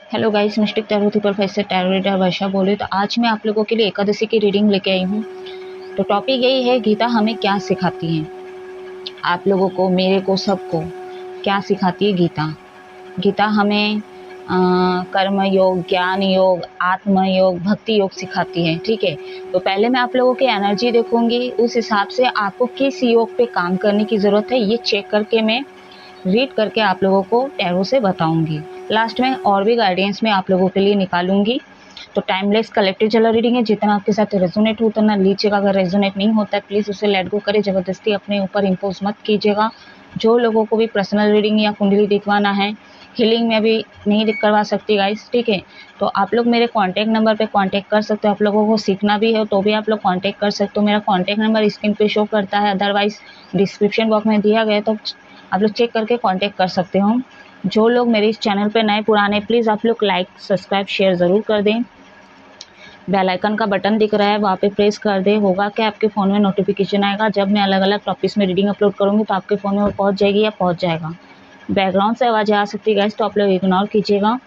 Hello guys, mistake tarot थी professor tarot reader वर्षा बोले। तो आज मैं आप लोगों के लिए एकादशी की रीडिंग लेके आई हूँ। तो टॉपिक यही है, गीता हमें क्या सिखाती है। आप लोगों को, मेरे को, सबको क्या सिखाती है गीता। गीता हमें कर्म योग, ज्ञान योग, आत्म योग, भक्ति योग सिखाती है। ठीक है, तो पहले मैं आप लोगों की एनर्जी देखूंगी, उस हिसाब से आपको किस योग पे काम करने की ज़रूरत है ये चेक करके मैं रीड करके आप लोगों को टैरो से बताऊंगी। लास्ट में और भी गाइडेंस मैं आप लोगों के लिए निकालूंगी। तो टाइमलेस कलेक्टिव चलो रीडिंग है, जितना आपके साथ रेजोनेट होता ना लीजिएगा। अगर रेजोनेट नहीं होता है प्लीज़ उसे लेट गो करें, ज़बरदस्ती अपने ऊपर इम्पोज मत कीजिएगा। जो लोगों को भी पर्सनल रीडिंग या कुंडली दिखवाना है, हीलिंग में भी नहीं करवा सकती गाइस। ठीक है, तो आप लोग मेरे कांटेक्ट नंबर पे कांटेक्ट कर सकते हो। आप लोगों को सीखना भी है तो भी आप लोग कांटेक्ट कर सकते हो। मेरा कांटेक्ट नंबर स्क्रीन पे शो करता है, अदरवाइज डिस्क्रिप्शन बॉक्स में दिया गया, तो आप लोग चेक करके कांटेक्ट कर सकते हो। जो लोग मेरे इस चैनल पे नए पुराने, प्लीज़ आप लोग लाइक सब्सक्राइब शेयर ज़रूर कर दें। बेल आइकन का बटन दिख रहा है, वहाँ पे प्रेस कर दे। होगा कि आपके फ़ोन में नोटिफिकेशन आएगा जब मैं अलग अलग टॉपिक्स में रीडिंग अपलोड करूँगी, तो आपके फ़ोन में वो पहुँच जाएगी या पहुँच जाएगा। बैकग्राउंड से आवाज़ें आ सकती है गाइस, तो आप लोग इग्नोर कीजिएगा।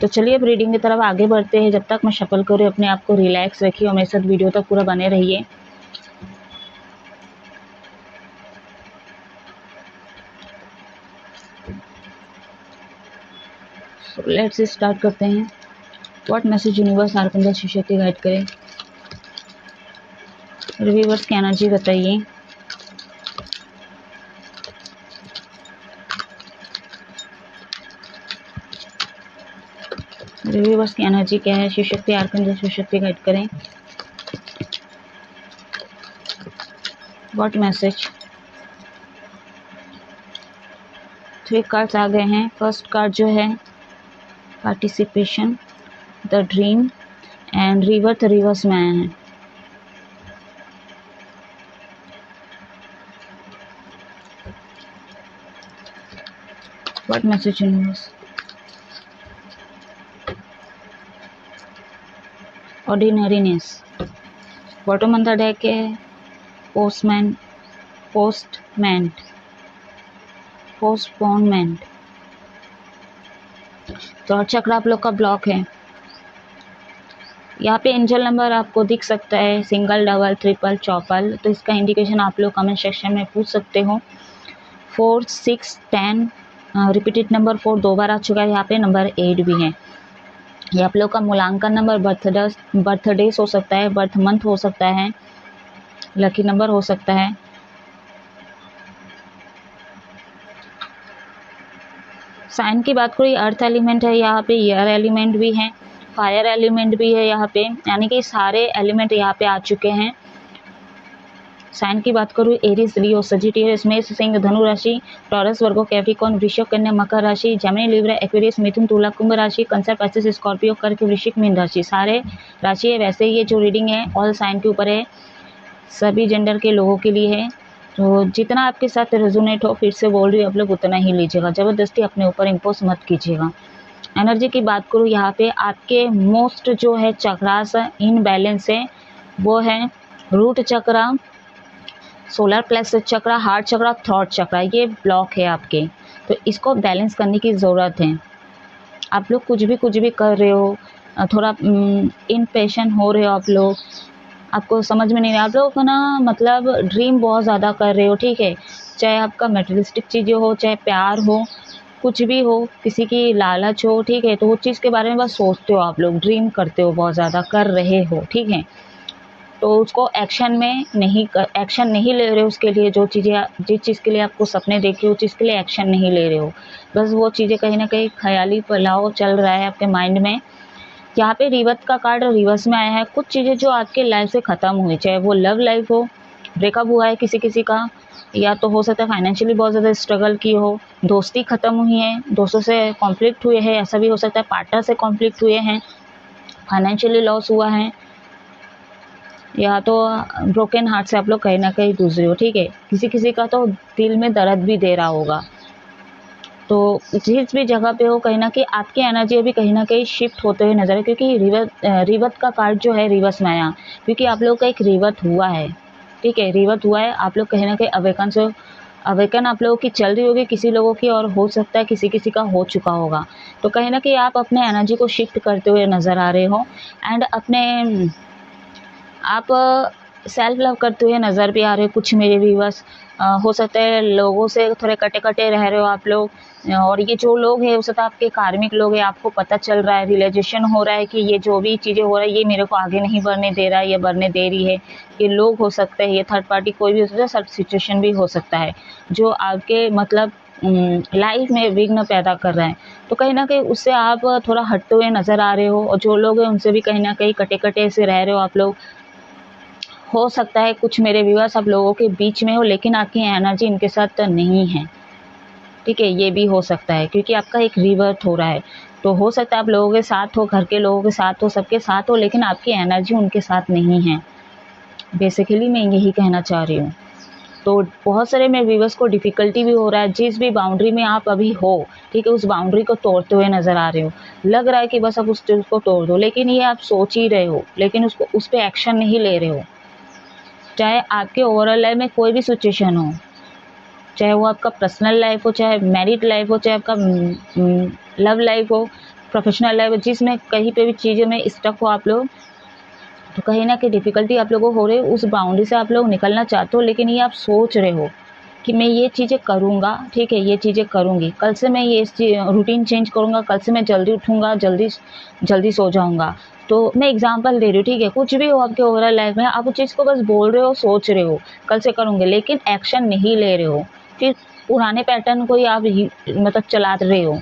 तो चलिए अब रीडिंग की तरफ आगे बढ़ते हैं। जब तक मैं शफल करूँ, अपने आप को रिलैक्स रखिए और मेरे साथ वीडियो तक पूरा बने रहिए। लेट्स स्टार्ट करते हैं। What message universe आर्कंजल Shiv Shakti guide करें। रिव्यूअर्स की एनर्जी बताइए। रिव्यूअर्स की एनर्जी क्या है, शिव शक्ति आर्कंजल शिव शक्ति गाइड करें। What message. 3 कार्ड्स आ गए हैं। फर्स्ट कार्ड जो है participation, the dream and rebirth reverse में आए हैं। What message universe. Ordinariness. Bottom on the deck है पोस्टमैन, पोस्टपोनमेंट। थर्ड चक्र आप लोग का ब्लॉक है। यहाँ पे एंजल नंबर आपको दिख सकता है, सिंगल, डबल, ट्रिपल, चौपल। तो इसका इंडिकेशन आप लोग कमेंट सेक्शन में पूछ सकते हो। 4, 6, 10 रिपीटेड नंबर 4 2 बार आ चुका है। यहाँ पे नंबर 8 भी है। ये आप लोग का मूलांकन नंबर, बर्थडेज हो सकता है, बर्थ मंथ हो सकता है, लकी नंबर हो सकता है। साइन की बात करें, अर्थ एलिमेंट है यहाँ पे, एयर एलिमेंट भी है, फायर एलिमेंट भी है यहाँ पे, यानी कि सारे एलिमेंट यहाँ पे आ चुके हैं। साइन की बात करूँ, एरिस, लियो, सजिटेरियस, मेष, सिंह, धनु राशि, टॉरस, वर्गो, कैप्रिकॉर्न, वृषभ, कन्या, मकर राशि, जेमिनी, लिब्रा, एक्वेरियस, मिथुन, तुला, कुंभ राशि, कैंसर, pisces, स्कॉर्पियो, कर्क, वृश्चिक, मीन राशि, सारे राशि है। वैसे ये जो रीडिंग है ऑल साइन के ऊपर है, सभी जेंडर के लोगों के लिए है। तो जितना आपके साथ रेजोनेट हो, फिर से बोल रही हूँ, आप लोग उतना ही लीजिएगा, ज़बरदस्ती अपने ऊपर इम्पोज मत कीजिएगा। एनर्जी की बात करूँ, यहाँ पे आपके मोस्ट जो है चक्रास इन बैलेंस है, वो है रूट चक्रा, सोलर प्लेक्सस चक्रा, हार्ट चक्रा, थ्रोट चक्रा, ये ब्लॉक है आपके। तो इसको बैलेंस करने की ज़रूरत है। आप लोग कुछ भी कर रहे हो, थोड़ा इम्पेशेंट हो रहे हो आप लोग, आपको समझ में नहीं रहा। आप लोग ना मतलब ड्रीम बहुत ज़्यादा कर रहे हो। ठीक है, चाहे आपका मटेरियलिस्टिक चीज़ें हो, चाहे प्यार हो, कुछ भी हो, किसी की लालच हो। ठीक है, तो वो चीज़ के बारे में बस सोचते हो, आप लोग ड्रीम करते हो, बहुत ज़्यादा कर रहे हो। ठीक है, तो उसको एक्शन नहीं ले रहे हो। उसके लिए जिस चीज़ के लिए आपको सपने देखे हो, चीज़ के लिए एक्शन नहीं ले रहे हो। बस वो चीज़ें कहीं ना कहीं ख्याली फैलाव चल रहा है आपके माइंड में। यहाँ पे रिवर्स का कार्ड रिवर्स में आया है। कुछ चीज़ें जो आपके लाइफ से ख़त्म हुई, चाहे वो लव लाइफ हो, ब्रेकअप हुआ है किसी का, या तो हो सकता है फाइनेंशियली बहुत ज़्यादा स्ट्रगल की हो, दोस्ती ख़त्म हुई है, दोस्तों से कॉन्फ्लिक्ट हुए हैं, ऐसा भी हो सकता है पार्टनर से कॉन्फ्लिक्ट हुए हैं, फाइनेंशियली लॉस हुआ है, या तो ब्रोकन हार्ट से आप लोग कहीं ना कहीं दूसरे हो। ठीक है, किसी का तो दिल में दर्द भी दे रहा होगा। तो जिस भी जगह पे हो, कहीं ना कहीं आपकी एनर्जी अभी कहीं ना कहीं शिफ्ट होते हुए नजर है, क्योंकि रिवर्थ का कार्ड जो है रिवर्स में आया, क्योंकि आप लोग का एक रिवर्थ हुआ है। ठीक है, रिवर्थ हुआ है, आप लोग कहीं ना कहीं अवेकन से अवेकन आप लोगों की चल रही होगी किसी लोगों की, और हो सकता है किसी किसी का हो चुका होगा। तो कहीं ना कहीं आप अपने एनर्जी को शिफ्ट करते हुए नज़र आ रहे हो, एंड अपने आप सेल्फ लव करते हुए नज़र भी आ रहे हो। कुछ मेरे व्यूअर्स हो सकता है लोगों से थोड़े कटे कटे रह रहे हो आप लोग, और ये जो लोग हैं हो सकता है आपके कार्मिक लोग हैं। आपको पता चल रहा है, रियलाइजेशन हो रहा है कि ये जो भी चीज़ें हो रहा है ये मेरे को आगे नहीं बढ़ने दे रहा है, ये बढ़ने दे रही है। ये लोग हो सकते हैं, ये थर्ड पार्टी कोई भी हो सकता है, सब सिचुएशन भी हो सकता है जो आपके मतलब लाइफ में विघ्न पैदा कर रहा है। तो कहीं ना कहीं उससे आप थोड़ा हटते हुए नज़र आ रहे हो, और जो लोग हैं उनसे भी कहीं ना कहीं कटे कटे से रह रहे हो आप लोग। हो सकता है कुछ मेरे व्यूअर्स आप लोगों के बीच में हो, लेकिन आपकी एनर्जी इनके साथ नहीं है, ठीक है, ये भी हो सकता है क्योंकि आपका एक रिवर्थ हो रहा है। तो हो सकता है आप लोगों के साथ हो, घर के लोगों के साथ हो, सबके साथ हो, लेकिन आपकी एनर्जी उनके साथ नहीं है। बेसिकली मैं यही कहना चाह रही हूँ। तो बहुत सारे मेरे व्यूअर्स को डिफ़िकल्टी भी हो रहा है, जिस भी बाउंड्री में आप अभी हो, ठीक है, उस बाउंड्री को तोड़ते हुए नज़र आ रहे हो। लग रहा है कि बस अब उस चीज़ को तोड़ दो, लेकिन ये आप सोच ही रहे हो, लेकिन उस पर एक्शन नहीं ले रहे हो। चाहे आपके ओवरऑल लाइफ में कोई भी सिचुएशन हो, चाहे वो आपका पर्सनल लाइफ हो, चाहे मैरिड लाइफ हो, चाहे आपका लव लाइफ हो, प्रोफेशनल लाइफ हो, जिसमें कहीं पे भी चीज़ों में स्टक हो आप लोग, तो कहीं ना कहीं डिफ़िकल्टी आप लोगों को हो रही है। उस बाउंड्री से आप लोग निकलना चाहते हो, लेकिन ये आप सोच रहे हो कि मैं ये चीज़ें करूँगा, ठीक है, ये चीज़ें करूँगी, कल से मैं ये रूटीन चेंज करूँगा, कल से मैं जल्दी उठूँगा, जल्दी सो जाऊँगा। तो मैं एग्जांपल दे रही हूँ, ठीक है, कुछ भी हो आपके ओवरऑल लाइफ में, आप उस चीज़ को बस बोल रहे हो, सोच रहे हो कल से करूँगे, लेकिन एक्शन नहीं ले रहे हो। फिर पुराने पैटर्न को ही आप मतलब चला रहे हो।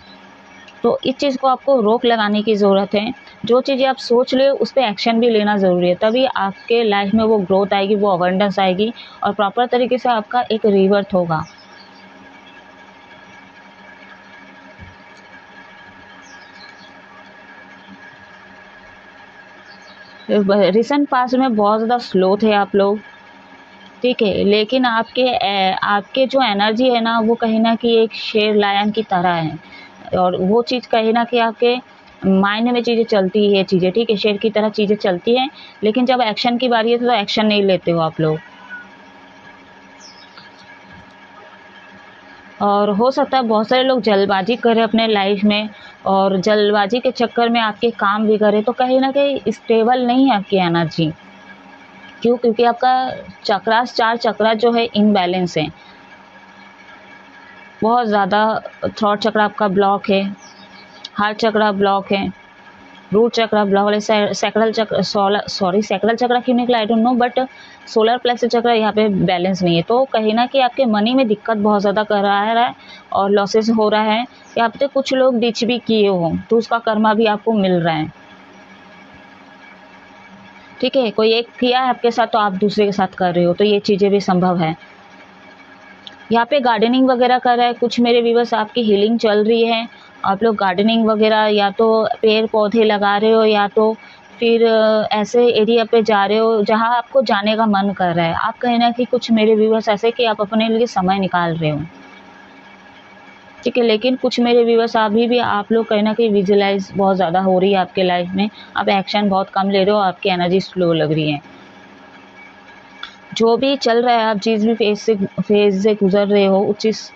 तो इस चीज़ को आपको रोक लगाने की ज़रूरत है। जो चीज़ें आप सोच रहे हो उस पे एक्शन भी लेना ज़रूरी है, तभी आपके लाइफ में वो ग्रोथ आएगी, वो अबंडेंस आएगी, और प्रॉपर तरीके से आपका एक रिवर्थ होगा। रिसेंट पास्ट में बहुत ज़्यादा स्लो थे आप लोग, ठीक है, लेकिन आपके जो एनर्जी है ना, वो कहीं ना कहीं एक शेर लायन की तरह है, और वो चीज़ कहीं ना कहीं आपके मायने में चीज़ें चलती है, चीज़ें, ठीक है, शेर की तरह चीज़ें चलती हैं, लेकिन जब एक्शन की बारी है तो एक्शन नहीं लेते हो आप लोग। और हो सकता है बहुत सारे लोग जल्दबाजी करें अपने लाइफ में, और जल्दबाजी के चक्कर में आपके काम बिगड़े, तो कहीं ना कहीं स्टेबल नहीं है आपकी एनर्जी। क्यों? क्योंकि आपका चक्रास, 4 चक्रा जो है इनबैलेंस है, बहुत ज़्यादा। थ्रॉट चक्र आपका ब्लॉक है, हार्ट चक्र ब्लॉक है, रूट चक्र ब्लॉक है, सैक्रल चक्र, सैक्रल चक्र क्यों निकला I don't know, but solar plexus चक्र यहाँ पे बैलेंस नहीं है। तो कहीं ना कहीं आपके मनी में दिक्कत बहुत ज़्यादा कर रहा है, और लॉसेस हो रहा है। यहाँ पे कुछ लोग डिच भी किए हो तो उसका कर्मा भी आपको मिल रहा है, ठीक है, कोई एक किया है आपके साथ तो आप दूसरे के साथ कर रहे हो, तो ये चीज़ें भी संभव है। यहाँ पे गार्डनिंग वगैरह कर रहा है कुछ मेरे व्यूअर्स, आपकी हीलिंग चल रही है, आप लोग गार्डनिंग वगैरह या तो पेड़ पौधे लगा रहे हो, या तो फिर ऐसे एरिया पे जा रहे हो जहाँ आपको जाने का मन कर रहा है। आप कहीं ना कहीं कुछ मेरे व्यूअर्स ऐसे कि आप अपने लिए समय निकाल रहे हो, ठीक है, लेकिन कुछ मेरे व्यूअर्स अभी भी आप लोग कहीं ना कहीं विजुअलाइज बहुत ज़्यादा हो रही है आपके लाइफ में, आप एक्शन बहुत कम ले रहे हो, आपकी एनर्जी स्लो लग रही है। जो भी चल रहा है, आप जिस भी फेज से गुजर रहे हो,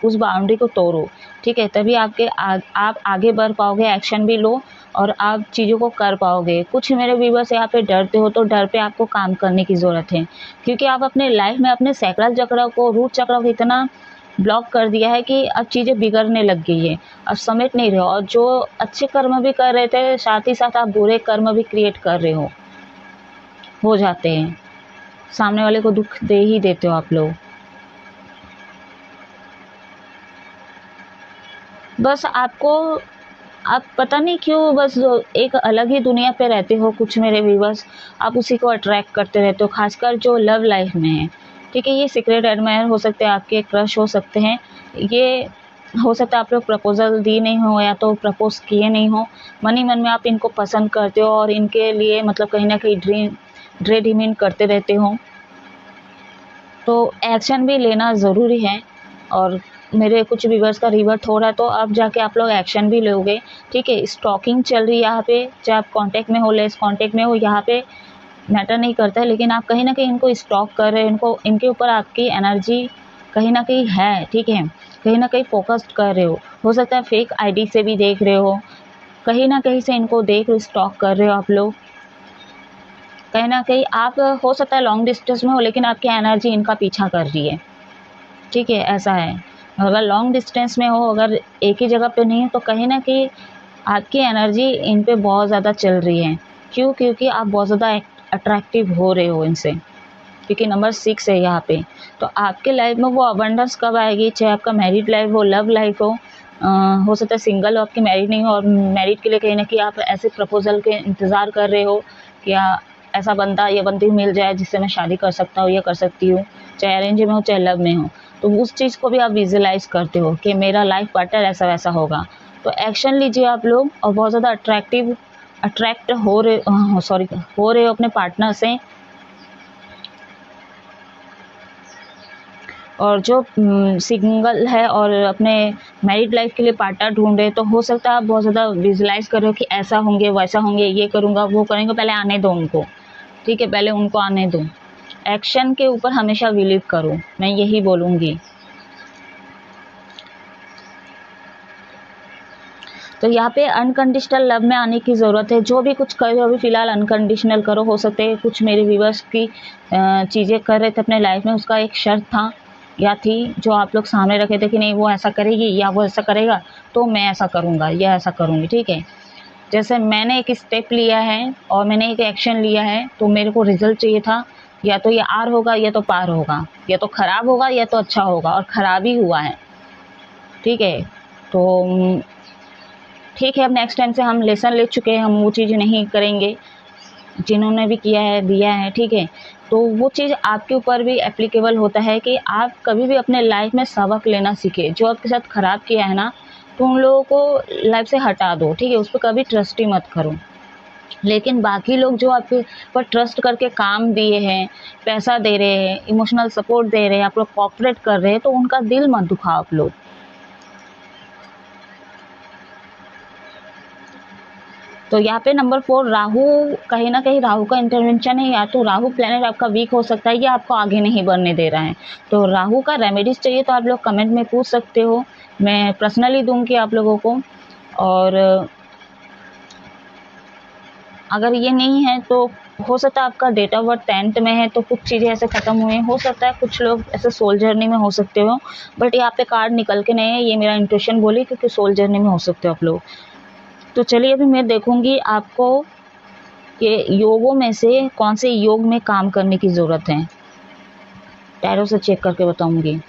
उस बाउंड्री को तोड़ो, ठीक है, तभी आप आगे बढ़ पाओगे, एक्शन भी लो और आप चीज़ों को कर पाओगे। कुछ मेरे व्यूअर्स यहाँ पे डरते हो, तो डर पे आपको काम करने की ज़रूरत है, क्योंकि आप अपने लाइफ में अपने सैक्रल चक्र को, रूट चक्र को इतना ब्लॉक कर दिया है कि अब चीज़ें बिगड़ने लग गई है, अब समेट नहीं रहे हो, और जो अच्छे कर्म भी कर रहे थे साथ ही साथ आप बुरे कर्म भी क्रिएट कर रहे हो जाते हैं, सामने वाले को दुख दे ही देते हो आप लोग। बस आप पता नहीं क्यों बस एक अलग ही दुनिया पे रहते हो कुछ मेरे व्यूअर्स, आप उसी को अट्रैक्ट करते रहते हो, खासकर जो लव लाइफ में है, ठीक है। ये सीक्रेट एडमायर हो सकते हैं, आपके क्रश हो सकते हैं, ये हो सकता है आप लोग प्रपोजल दी नहीं हो या तो प्रपोज किए नहीं हो, मन ही मन में आप इनको पसंद करते हो और इनके लिए मतलब कहीं ना कहीं ड्रे ड्रीमिंग करते रहते हो। तो एक्शन भी लेना ज़रूरी है, और मेरे कुछ व्यूअर्स का रिवर्ट हो रहा है, तो अब जाके आप लोग एक्शन भी लोगे, ठीक है। स्टॉकिंग चल रही है यहाँ पे, चाहे आप कांटेक्ट में हो, लेस कांटेक्ट में हो, यहाँ पे मैटर नहीं करता है, लेकिन आप कहीं ना कहीं इनको स्टॉक कर रहे हो, इनके ऊपर आपकी एनर्जी कहीं ना कहीं है, ठीक है, कहीं ना कहीं फोकस्ड कर रहे हो सकता है फेक आईडी से भी देख रहे हो, कहीं ना कहीं से इनको देख स्टॉक कर रहे हो आप लोग, कहीं ना कहीं आप हो सकता है लॉन्ग डिस्टेंस में हो लेकिन आपकी एनर्जी इनका पीछा कर रही है, ठीक है, ऐसा है। अगर लॉन्ग डिस्टेंस में हो, अगर एक ही जगह पे नहीं है, तो कहीं ना कहीं आपकी एनर्जी इन पे बहुत ज़्यादा चल रही है। क्यों? क्योंकि आप बहुत ज़्यादा अट्रैक्टिव हो रहे हो इनसे, क्योंकि नंबर 6 है यहाँ पे। तो आपके लाइफ में वो अबंडेंस कब आएगी, चाहे आपका मैरिड लाइफ हो, लव लाइफ हो सकता है सिंगल हो, आपकी मैरिड नहीं हो, और मैरिड के लिए कहीं ना कहीं आप ऐसे प्रपोजल के इंतज़ार कर रहे हो कि ऐसा बंदा या बंदी मिल जाए जिससे मैं शादी कर सकता हूँ या कर सकती हूँ, चाहे अरेंज में हो चाहे लव में हो। तो उस चीज़ को भी आप विजुलाइज करते हो कि मेरा लाइफ पार्टनर ऐसा वैसा होगा। तो एक्शन लीजिए आप लोग, और बहुत ज़्यादा अट्रैक्ट हो रहे हो अपने पार्टनर से। और जो सिंगल है और अपने मैरिड लाइफ के लिए पार्टनर ढूंढ रहे, तो हो सकता है आप बहुत ज़्यादा विजुलाइज कर रहे हो कि ऐसा होंगे वैसा होंगे, ये करूँगा वो करेंगे, पहले आने दो उनको, ठीक है, पहले उनको आने दो। एक्शन के ऊपर हमेशा बिलीव करो, मैं यही बोलूँगी। तो यहाँ पे अनकंडीशनल लव में आने की ज़रूरत है। जो भी कुछ कर रहे हो अभी फ़िलहाल अनकंडीशनल करो। हो सकते है कुछ मेरे व्यूअर्स की चीज़ें कर रहे थे अपने लाइफ में, उसका एक शर्त था या थी जो आप लोग सामने रखे थे कि नहीं वो ऐसा करेगी या वो ऐसा करेगा तो मैं ऐसा करूँगा या ऐसा करूँगी, ठीक है। जैसे मैंने एक स्टेप लिया है और मैंने एक एक्शन लिया है, तो मेरे को रिजल्ट चाहिए था, या तो ये आर होगा या तो पार होगा, या तो ख़राब होगा या तो अच्छा होगा, और ख़राब ही हुआ है, ठीक है। तो ठीक है, अब नेक्स्ट टाइम से हम लेसन ले चुके हैं, हम वो चीज़ नहीं करेंगे जिन्होंने भी किया है दिया है, ठीक है। तो वो चीज़ आपके ऊपर भी एप्लीकेबल होता है कि आप कभी भी अपने लाइफ में सबक लेना सीखे। जो आपके साथ ख़राब किया है ना, तो उन लोगों को लाइफ से हटा दो, ठीक है, उस पर कभी ट्रस्ट ही मत करो। लेकिन बाकी लोग जो आपके पर ट्रस्ट करके काम दिए हैं, पैसा दे रहे हैं, इमोशनल सपोर्ट दे रहे हैं, आप लोग कोऑपरेट कर रहे हैं, तो उनका दिल मत दुखाओ आप लोग। तो यहाँ पे नंबर 4 राहु, कहीं ना कहीं राहु का इंटरवेंशन है, या तो राहु प्लेनेट आपका वीक हो सकता है या आपको आगे नहीं बढ़ने दे रहा है। तो राहु का रेमेडीज चाहिए तो आप लोग कमेंट में पूछ सकते हो, मैं पर्सनली दूंगी आप लोगों को। और अगर ये नहीं है तो हो सकता है आपका डेट ऑफ बर्थ 10th में है, तो कुछ चीज़ें ऐसे ख़त्म हुए हो सकता है, कुछ लोग ऐसे सोल जर्नी में हो सकते हो, बट यहाँ पे कार्ड निकल के नहीं है, ये मेरा इंट्यूशन बोली, क्योंकि सोल जर्नी में हो सकते हो आप लोग। तो चलिए अभी मैं देखूंगी आपको कि योगों में से कौन से योग में काम करने की ज़रूरत है, टैरो से चेक करके बताऊंगी।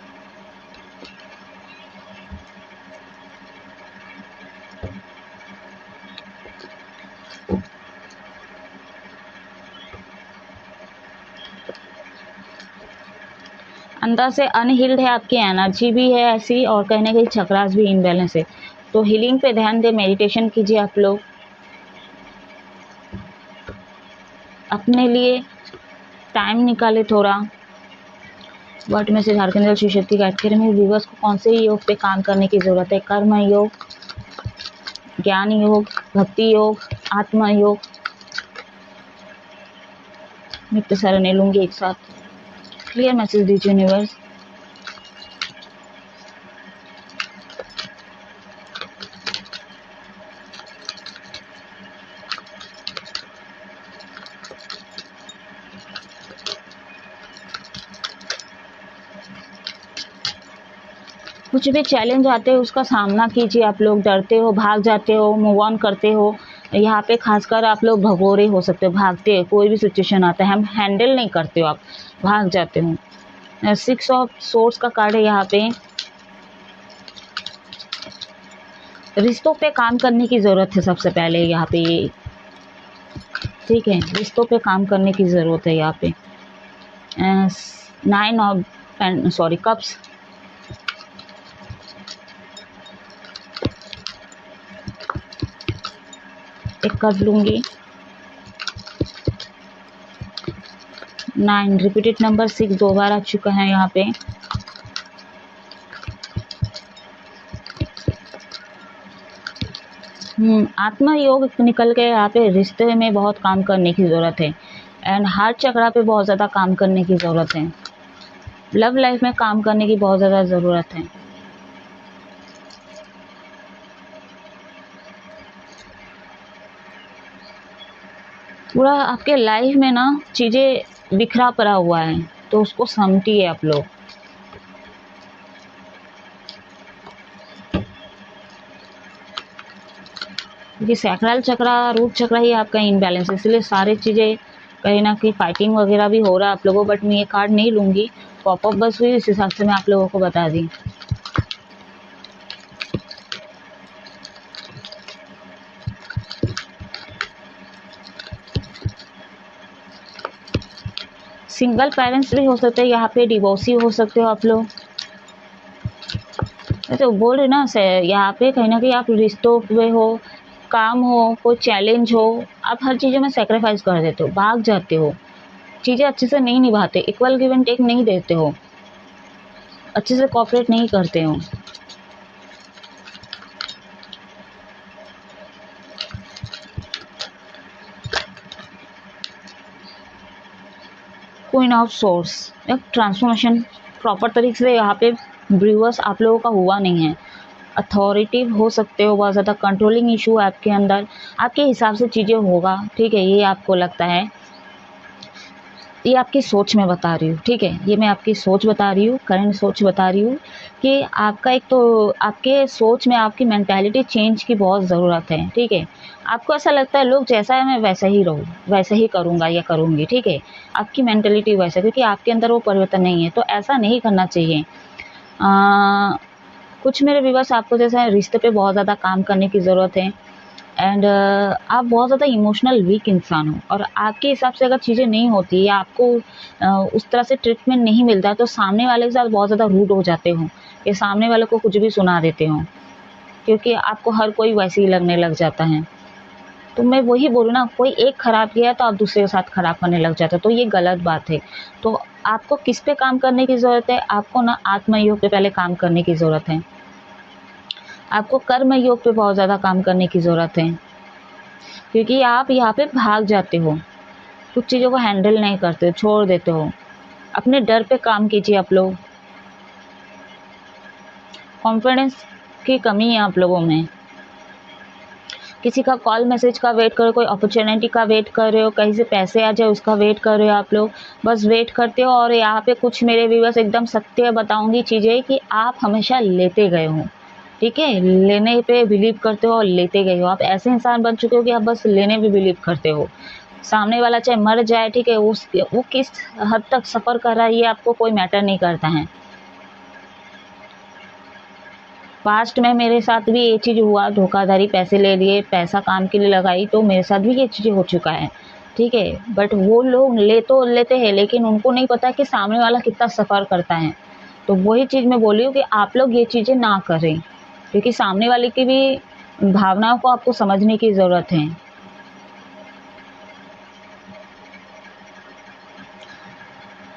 अंदर से अनहील्ड है, आपकी एनर्जी भी है ऐसी, और कहीं ना कहीं चक्रास भी इनबैलेंस है। तो हीलिंग पे ध्यान दे, मेडिटेशन कीजिए आप लोग, अपने लिए टाइम निकाले थोड़ा। वर्ड में से झारखंड शिव शक्ति गाइड करें मेरे व्यूअर्स को कौन से योग पे काम करने की ज़रूरत है। कर्म योग, ज्ञान योग, भक्ति योग, आत्मा योग। मैं इतने सारे नहीं लूँगी एक साथ, क्लियर मैसेज दीजिए यूनिवर्स। कुछ भी चैलेंज आते हैं उसका सामना कीजिए आप लोग। डरते हो, भाग जाते हो, मूव ऑन करते हो, यहाँ पे खासकर आप लोग भगोरे हो सकते हो, भागते हो, कोई भी सिचुएशन आता है हम हैंडल नहीं करते हो, आप भाग जाते हो। 6 ऑफ सोर्स का कार्ड है यहाँ पे। रिश्तों पे काम करने की ज़रूरत है सबसे पहले यहाँ पे, ठीक है, रिश्तों पे काम करने की ज़रूरत है यहाँ पे। 9 ऑफ कप्स, एक कप लूँगी। 9 रिपीटेड नंबर 6 दो बार आ चुका है यहाँ पे। आत्मा योग निकल के यहाँ पे रिश्ते में बहुत काम करने की ज़रूरत है, एंड हार्ट चक्रा पे बहुत ज़्यादा काम करने की ज़रूरत है। लव लाइफ में काम करने की बहुत ज़्यादा ज़रूरत है। पूरा आपके लाइफ में ना चीज़ें बिखरा पड़ा हुआ है, तो उसको समेटिए आप लोग। क्योंकि सैक्रल चक्रा, रूट चक्रा ही आपका इनबैलेंस है, इसलिए सारी चीज़ें कहीं ना कहीं फाइटिंग वगैरह भी हो रहा है आप लोगों। बट मैं ये कार्ड नहीं लूँगी, पॉपअप बस हुई, इस हिसाब से मैं आप लोगों को बता दी। सिंगल पेरेंट्स भी हो सकते हैं यहाँ पे, डिवोर्सी हो सकते हो आप लोग। तो बोल रहे ना यहाँ पे कहीं ना कहीं आप रिश्तों में हो, काम हो, कोई चैलेंज हो, आप हर चीज़ों में सेक्रीफाइस कर देते हो, भाग जाते हो, चीज़ें अच्छे से नहीं निभाते, इक्वल गिव एंड टेक नहीं देते हो, अच्छे से कोऑपरेट नहीं करते हो। क्वीन ऑफ सोर्स, एक ट्रांसफॉर्मेशन प्रॉपर तरीके से यहाँ पे ब्रीवर्स आप लोगों का हुआ नहीं है। अथॉरिटिव हो सकते हो, बहुत ज़्यादा कंट्रोलिंग इशू आपके अंदर, आपके हिसाब से चीज़ें होगा, ठीक है, ये आपको लगता है। ये आपकी सोच में बता रही हूँ, ठीक है, ये मैं आपकी सोच बता रही हूँ, करंट सोच बता रही हूँ कि आपका एक तो आपके सोच में आपकी मेंटालिटी चेंज की बहुत ज़रूरत है, ठीक है। आपको ऐसा लगता है लोग जैसा है मैं वैसा ही रहूँ, वैसा ही करूँगा या करूँगी, ठीक है, आपकी मेंटालिटी वैसा, क्योंकि आपके अंदर वो परिवर्तन नहीं है, तो ऐसा नहीं करना चाहिए। कुछ मेरे व्यूअर्स आपको जैसा रिश्ते पे बहुत ज़्यादा काम करने की ज़रूरत है, एंड आप बहुत ज़्यादा इमोशनल वीक इंसान हो, और आपके हिसाब से अगर चीज़ें नहीं होती या आपको उस तरह से ट्रीटमेंट नहीं मिलता, तो सामने वाले के साथ बहुत ज़्यादा रूड हो जाते हो, या सामने वाले को कुछ भी सुना देते हो, क्योंकि आपको हर कोई वैसे ही लगने लग जाता है। तो मैं वही बोलूँ ना, कोई एक ख़राब किया है तो आप दूसरे के साथ ख़राब करने लग जाते हो, तो ये गलत बात है। तो आपको किस पे काम करने की ज़रूरत है? आपको ना आत्मयोग पे पहले काम करने की ज़रूरत है, आपको कर्म योग पे बहुत ज़्यादा काम करने की ज़रूरत है, क्योंकि आप यहाँ पे भाग जाते हो, कुछ चीज़ों को हैंडल नहीं करते हो, छोड़ देते हो। अपने डर पे काम कीजिए आप लोग। कॉन्फिडेंस की कमी है आप लोगों में। किसी का कॉल मैसेज का वेट कर रहे हो, कोई अपॉर्चुनिटी का वेट कर रहे हो, कहीं से पैसे आ जाए उसका वेट कर रहे हो आप लोग, बस वेट करते हो। और यहाँ पे कुछ मेरे व्यूअर्स एकदम सत्य बताऊंगी चीज़ें कि आप हमेशा लेते गए हो, ठीक है, लेने पे बिलीव करते हो और लेते गए हो। आप ऐसे इंसान बन चुके हो कि आप बस लेने पे बिलीव करते हो। सामने वाला चाहे मर जाए, ठीक है, वो किस हद तक सफ़र कर रहा है ये आपको कोई मैटर नहीं करता है। पास्ट में मेरे साथ भी ये चीज़ हुआ, धोखाधड़ी, पैसे ले लिए, पैसा काम के लिए लगाई, तो मेरे साथ भी ये चीज़ें हो चुका है, ठीक है। बट वो लोग ले तो लेते हैं, लेकिन उनको नहीं पता कि सामने वाला कितना सफ़र करता है। तो वही चीज़ मैं बोली हूँ कि आप लोग ये चीज़ें ना करें, क्योंकि सामने वाले की भी भावनाओं को आपको समझने की ज़रूरत है।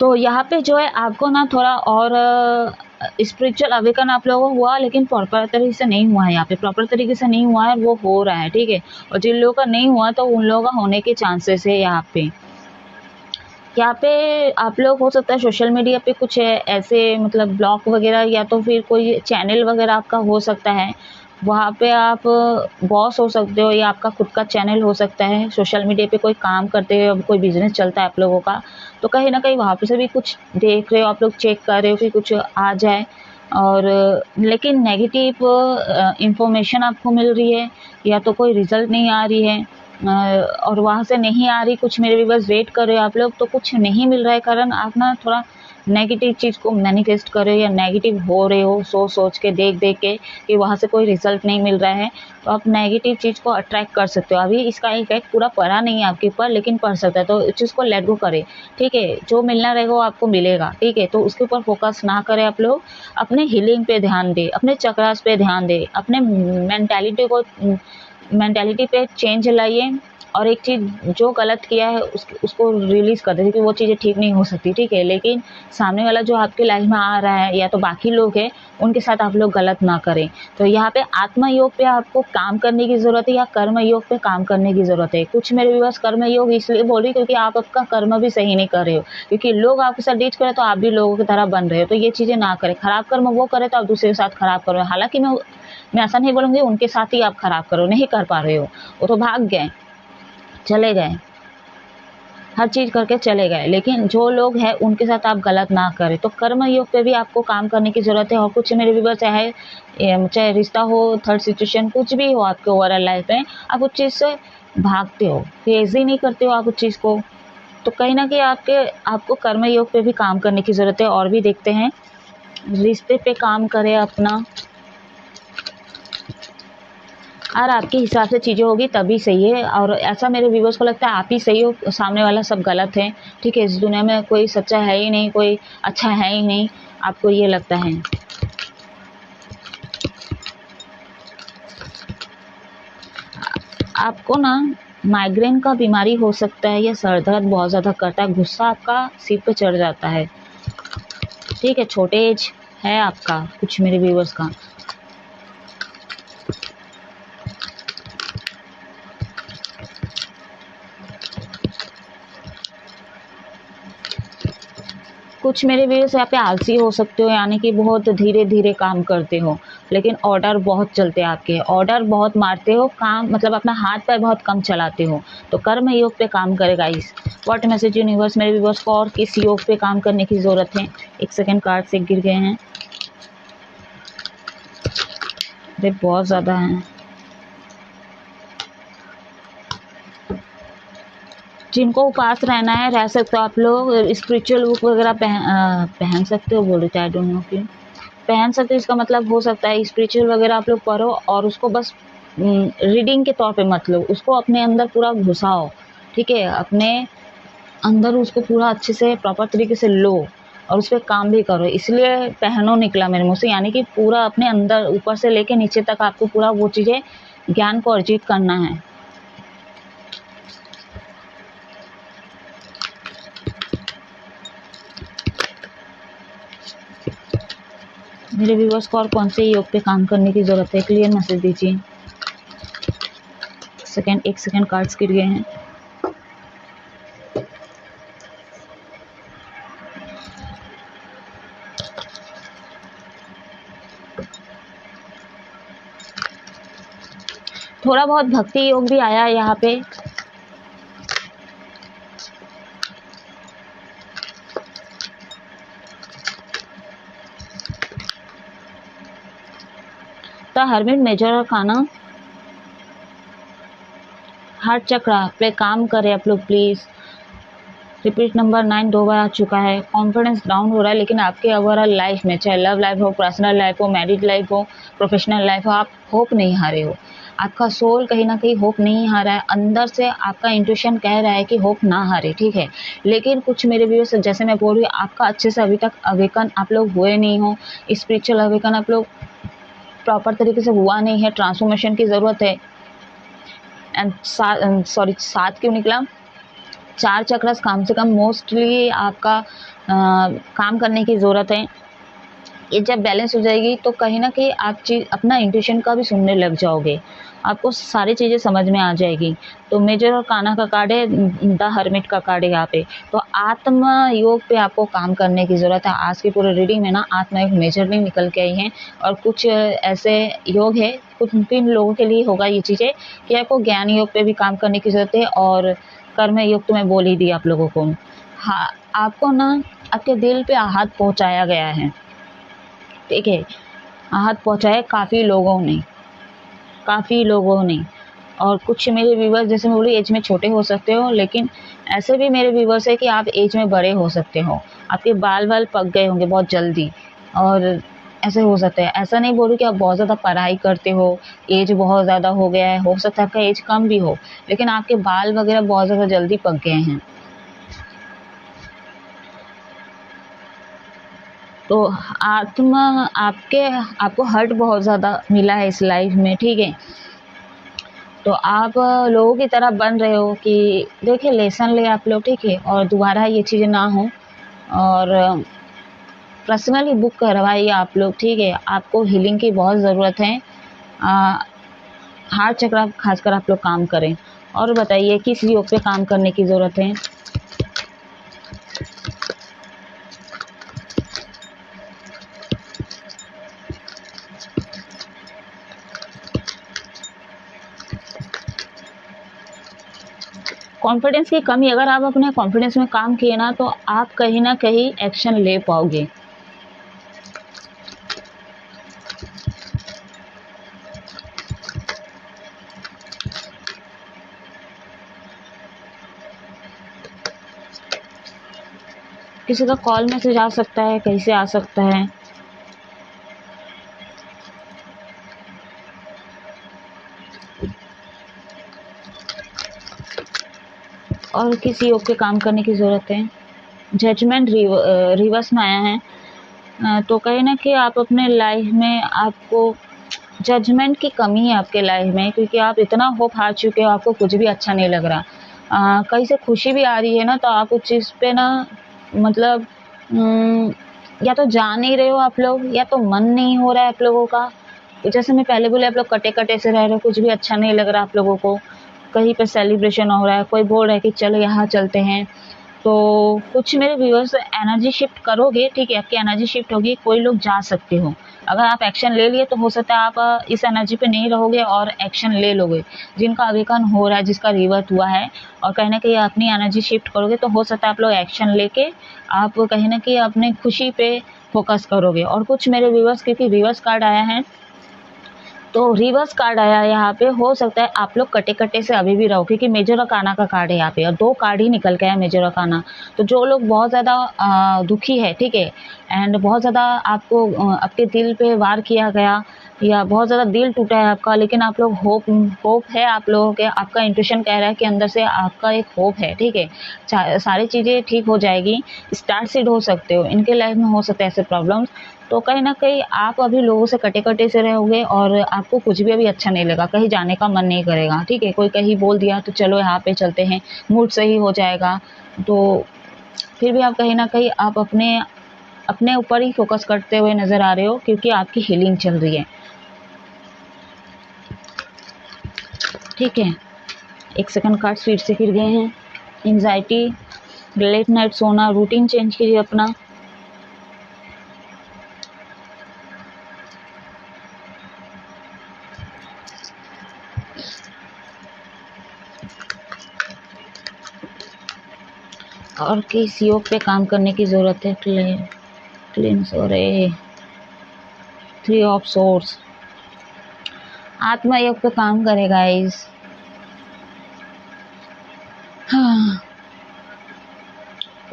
तो यहाँ पे जो है आपको ना थोड़ा और स्पिरिचुअल अवेकन आप लोगों को हुआ, लेकिन प्रॉपर तरीके से नहीं हुआ है, यहाँ पे प्रॉपर तरीके से नहीं हुआ है, वो हो रहा है, ठीक है। और जिन लोगों का नहीं हुआ तो उन लोगों का होने के चांसेस है। यहाँ पे आप लोग हो सकता है सोशल मीडिया पे कुछ ऐसे मतलब ब्लॉग वगैरह, या तो फिर कोई चैनल वगैरह आपका हो सकता है, वहाँ पे आप बॉस हो सकते हो, या आपका खुद का चैनल हो सकता है। सोशल मीडिया पे कोई काम करते हो, कोई बिजनेस चलता है आप लोगों का, तो कहीं ना कहीं वहाँ पे से भी कुछ देख रहे हो आप लोग, चेक कर रहे हो कि कुछ आ जाए, और लेकिन नेगेटिव इंफॉर्मेशन आपको मिल रही है, या तो कोई रिजल्ट नहीं आ रही है, और वहाँ से नहीं आ रही, कुछ मेरे भी बस वेट कर रहे हो आप लोग, तो कुछ नहीं मिल रहा है, कारण आप ना थोड़ा नेगेटिव चीज़ को मैनिफेस्ट कर रहे हो, या नेगेटिव हो रहे हो, सोच के देख के कि वहाँ से कोई रिजल्ट नहीं मिल रहा है, तो आप नेगेटिव चीज़ को अट्रैक्ट कर सकते हो। अभी इसका इफेक्ट पूरा पड़ा नहीं है आपके ऊपर, लेकिन पड़ सकता है, तो इस चीज़ को लेट गो करें, ठीक है। जो मिलना रहेगा वो आपको मिलेगा, ठीक है, तो उसके ऊपर फोकस ना करें आप लोग। अपने हीलिंग पे ध्यान दें, अपने चक्रास पे ध्यान दें, अपने मेंटालिटी पे चेंज लाइए, और एक चीज़ जो गलत किया है उसको रिलीज़ कर दें, क्योंकि वो चीज़ें ठीक नहीं हो सकती, ठीक है। लेकिन सामने वाला जो आपकी लाइफ में आ रहा है या तो बाकी लोग हैं, उनके साथ आप लोग गलत ना करें। तो यहाँ पे आत्मयोग पे आपको काम करने की ज़रूरत है या कर्म योग पे काम करने की ज़रूरत है। कुछ मेरे व्यूअर्स कर्म योग इसलिए बोल रही क्योंकि आप आपका कर्म भी सही नहीं कर रहे हो, क्योंकि लोग आपके साथ डील करें तो आप भी लोगों की तरह बन रहे हो। तो ये चीज़ें ना करें, खराब कर्म वो करे तो आप दूसरे के साथ खराब करो। हालांकि मैं ऐसा नहीं बोलूँगी उनके साथ ही आप खराब करो, नहीं कर पा रहे हो, वो तो भाग गए, चले गए, हर चीज़ करके चले गए, लेकिन जो लोग हैं उनके साथ आप गलत ना करें। तो कर्म योग पे भी आपको काम करने की ज़रूरत है। और कुछ मेरे व्यूअर्स चाहे रिश्ता हो, थर्ड सिचुएशन कुछ भी हो आपके ओवरऑल लाइफ में, आप उस चीज़ से भागते हो, फेज़ ही नहीं करते हो आप उस चीज़ को। तो कहीं ना कहीं आपको कर्म योग पे भी काम करने की ज़रूरत है। और भी देखते हैं, रिश्ते पे काम करें अपना, और आपके हिसाब से चीज़ें होगी तभी सही है। और ऐसा मेरे व्यूवर्स को लगता है आप ही सही हो, सामने वाला सब गलत है, ठीक है। इस दुनिया में कोई सच्चा है ही नहीं, कोई अच्छा है ही नहीं, आपको ये लगता है। आपको ना माइग्रेन का बीमारी हो सकता है या सर दर्द बहुत ज़्यादा करता है, गुस्सा आपका सिर पे चढ़ जाता है, ठीक है। छोटे एज है आपका, कुछ मेरे व्यूवर्स का। कुछ मेरे व्यूअर्स यहाँ पे आलसी हो सकते हो, यानी कि बहुत धीरे धीरे काम करते हो, लेकिन ऑर्डर बहुत चलते हैं आपके, ऑर्डर बहुत मारते हो, काम मतलब अपना हाथ पैर बहुत कम चलाते हो। तो कर्म योग पे काम करेगा इस व्हाट मैसेज यूनिवर्स मेरे व्यूअर्स को और किस योग पे काम करने की ज़रूरत है। एक सेकेंड, कार्ड से गिर गए हैं, अरे बहुत ज़्यादा हैं। जिनको उपास रहना है रह सकते हो आप लोग, स्पिरिचुअल बुक वगैरह पहन सकते हो, बोल रहे आई डोंट नो क्यों पहन सकते हो। इसका मतलब हो सकता है स्पिरिचुअल वगैरह आप लोग पढ़ो और उसको बस रीडिंग के तौर पे मत लो, उसको अपने अंदर पूरा घुसाओ, ठीक है। अपने अंदर उसको पूरा अच्छे से प्रॉपर तरीके से लो और उस पर काम भी करो, इसलिए पहनो निकला मेरे मुँह से। यानी कि पूरा अपने अंदर ऊपर से लेके नीचे तक आपको पूरा वो चीज़ें ज्ञान को अर्जित करना है। मेरे व्यूवर्स को और कौन से योग पे काम करने की ज़रूरत है, क्लियर मैसेज दीजिए। एक सेकेंड, कार्ड्स गिर गए हैं। थोड़ा बहुत भक्ति योग भी आया है यहाँ पे। The hermit major arcana, heart chakra पे काम करें आप लोग प्लीज़। रिपीट नंबर 9 2 बार आ चुका है। कॉन्फिडेंस डाउन हो रहा है, लेकिन आपके ओवरऑल लाइफ में, चाहे लव लाइफ हो, पर्सनल लाइफ हो, मैरिड लाइफ हो, प्रोफेशनल लाइफ हो, आप होप नहीं हारे हो। आपका सोल कहीं ना कहीं होप नहीं हारा है, अंदर से आपका इंट्यूशन कह रहा है कि होप ना हारे, ठीक है। लेकिन कुछ मेरे व्यूअर्स, जैसे मैं बोल रही हूँ, आपका अच्छे से अभी तक अवेकन आप लोग हुए नहीं हो, स्पिरिचुअल अवेकन आप लोग प्रॉपर तरीके से हुआ नहीं है, ट्रांसफॉर्मेशन की ज़रूरत है। एंड सात क्यों निकला, 4 चक्रस कम से कम मोस्टली आपका काम करने की ज़रूरत है। ये जब बैलेंस हो जाएगी तो कहीं ना कहीं आप अपना इंट्यूशन का भी सुनने लग जाओगे, आपको सारी चीज़ें समझ में आ जाएगी। तो मेजर और काना का कार्ड है, द हर्मिट का कार्ड है यहाँ पे। तो आत्म योग पे आपको काम करने की ज़रूरत है। आज की पूरे रीडिंग में ना आत्म योग मेजर भी निकल के आई हैं, और कुछ ऐसे योग है, कुछ किन लोगों के लिए होगा ये चीज़ें कि आपको ज्ञान योग पे भी काम करने की ज़रूरत है। और कर्म योग तो मैं बोल ही दी आप लोगों को। हाँ, आपको ना आपके दिल पे आघात पहुँचाया गया है, ठीक है। आहत पहुँचाए काफ़ी लोगों ने। और कुछ मेरे व्यूवर्स, जैसे मैं बोली, एज में छोटे हो सकते हो, लेकिन ऐसे भी मेरे व्यूवर्स है कि आप एज में बड़े हो सकते हो। आपके बाल पक गए होंगे बहुत जल्दी, और ऐसे हो सकता है। ऐसा नहीं बोलूँ कि आप बहुत ज़्यादा पढ़ाई करते हो, एज बहुत ज़्यादा हो गया है, हो सकता है आपका एज कम भी हो, लेकिन आपके बाल वगैरह बहुत ज़्यादा जल्दी पक गए हैं। तो आपको हर्ट बहुत ज़्यादा मिला है इस लाइफ में, ठीक है। तो आप लोगों की तरह बन रहे हो कि देखिए लेसन ले आप लोग, ठीक है, और दोबारा ये चीज़ें ना हो। और पर्सनली बुक करवाइए आप लोग, ठीक है। आपको हीलिंग की बहुत ज़रूरत है। हार्ट चक्र खासकर आप लोग काम करें। और बताइए किस योग पे काम करने की ज़रूरत है। कॉन्फिडेंस की कमी, अगर आप अपने कॉन्फिडेंस में काम किए ना तो आप कहीं ना कहीं एक्शन ले पाओगे। किसी का कॉल मैसेज आ सकता है, कैसे आ सकता है। और किस योग पे काम करने की ज़रूरत है। जजमेंट रिवर्स में आया है। तो कहीं ना कि आप अपने लाइफ में आपको जजमेंट की कमी है आपके लाइफ में, क्योंकि आप इतना होप हार चुके हो, आपको कुछ भी अच्छा नहीं लग रहा। कहीं से खुशी भी आ रही है ना तो आप उस चीज़ पे ना मतलब या तो जा नहीं रहे हो आप लोग, या तो मन नहीं हो रहा है आप लोगों का। जैसे मैं पहले बोले, आप लोग कटे कटे से रह रहे हो, कुछ भी अच्छा नहीं लग रहा आप लोगों को। कहीं पे सेलिब्रेशन हो रहा है, कोई बोल रहा है कि चलो यहाँ चलते हैं, तो कुछ मेरे व्यूअर्स एनर्जी शिफ्ट करोगे, ठीक है, आपकी एनर्जी शिफ्ट होगी, कोई लोग जा सकते हो। अगर आप एक्शन ले लिए तो हो सकता है आप इस एनर्जी पे नहीं रहोगे और एक्शन ले लोगे। जिनका अवेकन हो रहा है, जिसका रिवर्ट हुआ है, और कहीं ना कहीं अपनी एनर्जी शिफ्ट करोगे तो हो सकता है आप लोग एक्शन लेके आप कहीं ना कहीं अपने खुशी पे फोकस करोगे। और कुछ मेरे व्यूअर्स, क्योंकि रिवर्स कार्ड आया है तो रिवर्स कार्ड आया है यहाँ पे, हो सकता है आप लोग कटे कटे से अभी भी रहो, क्योंकि मेजर अकाना का कार्ड है यहाँ पे और 2 कार्ड ही निकल के आया मेजर अकाना। तो जो लोग बहुत ज़्यादा दुखी है, ठीक है, एंड बहुत ज़्यादा आपको आपके दिल पे वार किया गया, या बहुत ज़्यादा दिल टूटा है आपका, लेकिन आप लोग होप है आप लोगों के, आपका इंट्यूशन कह रहा है कि अंदर से आपका एक होप है, ठीक है, सारी चीज़ें ठीक हो जाएगी। स्टार्ट सीड हो सकते हो, इनके लाइफ में हो सकते हैं ऐसे प्रॉब्लम्स। तो कहीं ना कहीं आप अभी लोगों से कटे कटे से रहोगे और आपको कुछ भी अभी अच्छा नहीं लगा, कहीं जाने का मन नहीं करेगा, ठीक है। कोई कहीं बोल दिया तो चलो यहाँ पे चलते हैं, मूड सही हो जाएगा। तो फिर भी आप कहीं ना कहीं आप अपने ऊपर ही फोकस करते हुए नज़र आ रहे हो, क्योंकि आपकी हीलिंग चल रही है, ठीक है। एक सेकंड, कार्ड फिर से गिर गए हैं। एंजाइटी, लेट नाइट सोना, रूटीन चेंज कीजिए अपना। और किस योग पे काम करने की ज़रूरत है। क्लींस और 3 ऑफ सोर्स, आत्मा योग पे काम करेगा इस। हाँ,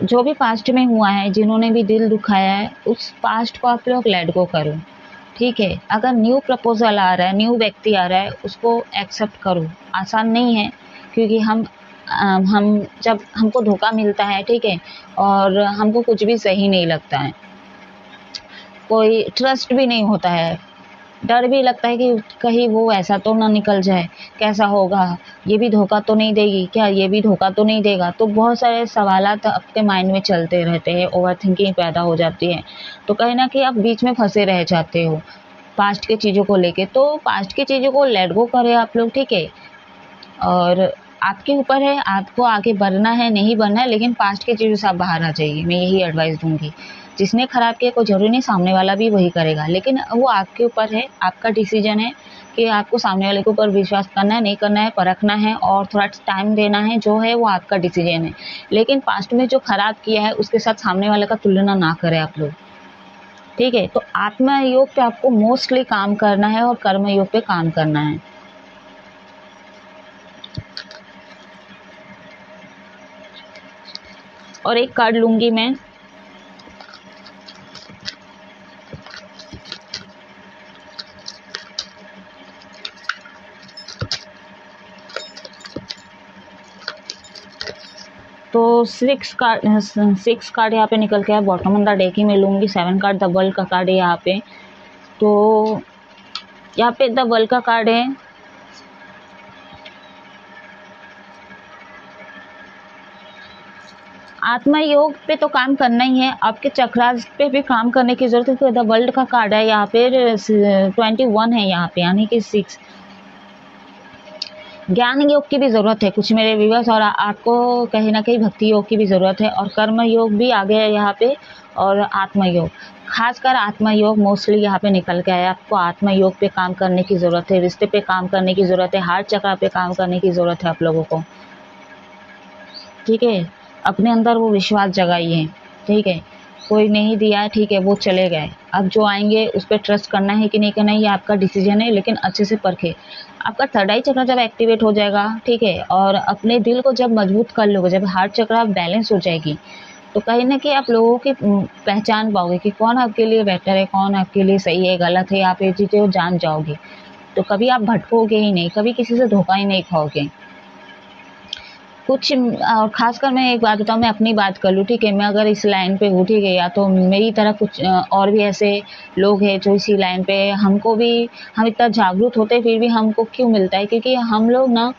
जो भी पास्ट में हुआ है, जिन्होंने भी दिल दुखाया है, उस पास्ट को आप लोग लेट गो करो, ठीक है। अगर न्यू प्रपोजल आ रहा है, न्यू व्यक्ति आ रहा है, उसको एक्सेप्ट करो। आसान नहीं है, क्योंकि हम जब हमको धोखा मिलता है, ठीक है, और हमको कुछ भी सही नहीं लगता है, कोई ट्रस्ट भी नहीं होता है, डर भी लगता है कि कहीं वो ऐसा तो ना निकल जाए, कैसा होगा, ये भी धोखा तो नहीं देगी क्या, ये भी धोखा तो नहीं देगा। तो बहुत सारे सवालात आपके माइंड में चलते रहते हैं, ओवर थिंकिंग पैदा हो जाती है। तो कहीं ना कहीं आप बीच में फंसे रह जाते हो पास्ट के चीज़ों को लेके। तो पास्ट की चीज़ों को लेट गो करें आप लोग, ठीक है। और आपके ऊपर है, आपको आगे बढ़ना है नहीं बढ़ना है, लेकिन पास्ट की चीज़ों से आप बाहर आ जाइए, मैं यही एडवाइस दूंगी। जिसने खराब किया कोई जरूरी नहीं सामने वाला भी वही करेगा, लेकिन वो आपके ऊपर है, आपका डिसीजन है कि आपको सामने वाले के ऊपर विश्वास करना है नहीं करना है, परखना है और थोड़ा टाइम देना है, जो है वो आपका डिसीजन है। लेकिन पास्ट में जो खराब किया है उसके साथ सामने वाले का तुलना ना करें आप लोग, ठीक है। तो आत्मा योग पे आपको मोस्टली काम करना है और कर्म योग पे काम करना है। और एक कार्ड लूंगी मैं, तो 6 कार्ड यहाँ पे निकल के है बॉटम ऑन द डेक ही मैं लूँगी। 7 कार्ड द वर्ल्ड का कार्ड है यहाँ पे। तो यहाँ पे द वर्ल्ड का कार्ड है, आत्मा योग पे तो काम करना ही है, आपके चक्रास पे भी काम करने की जरूरत है। द वर्ल्ड का कार्ड है यहाँ पे 21 है यहाँ पे, यानी कि 6। ज्ञान योग की भी ज़रूरत है कुछ मेरे व्यूअर्स, और आपको कहीं ना कहीं भक्ति योग की भी ज़रूरत है, और कर्म योग भी आ गया है यहाँ पे, और आत्मा योग, खासकर आत्मा योग मोस्टली यहाँ पे निकल के आया। आपको आत्मा योग पे काम करने की ज़रूरत है, रिश्ते पे काम करने की ज़रूरत है, हार्ट चक्र पे काम करने की ज़रूरत है आप लोगों को, ठीक है। अपने अंदर वो विश्वास जगाइए, ठीक है। कोई नहीं दिया है, ठीक है, वो चले गए, अब जो आएंगे उस पर ट्रस्ट करना है कि नहीं करना है, ये आपका डिसीजन है, लेकिन अच्छे से परखे। आपका थर्ड आई चक्र जब एक्टिवेट हो जाएगा, ठीक है, और अपने दिल को जब मजबूत कर लोगे, जब हार्ट चक्र बैलेंस हो जाएगी, तो कहीं ना कहीं आप लोगों की पहचान पाओगे कि कौन आपके लिए बेटर है, कौन आपके लिए सही है, गलत है, आप ये चीज़ें जान जाओगे। तो कभी आप भटकोगे ही नहीं, कभी किसी से धोखा ही नहीं खाओगे कुछ। और खासकर मैं एक बात बताऊँ, मैं अपनी बात कर लूँ, ठीक है, मैं अगर इस लाइन पे उठी गई, या तो मेरी तरह कुछ और भी ऐसे लोग हैं जो इसी लाइन पे, हमको भी, हम इतना जागरूक होते फिर भी हमको क्यों मिलता है, क्योंकि हम लोग ना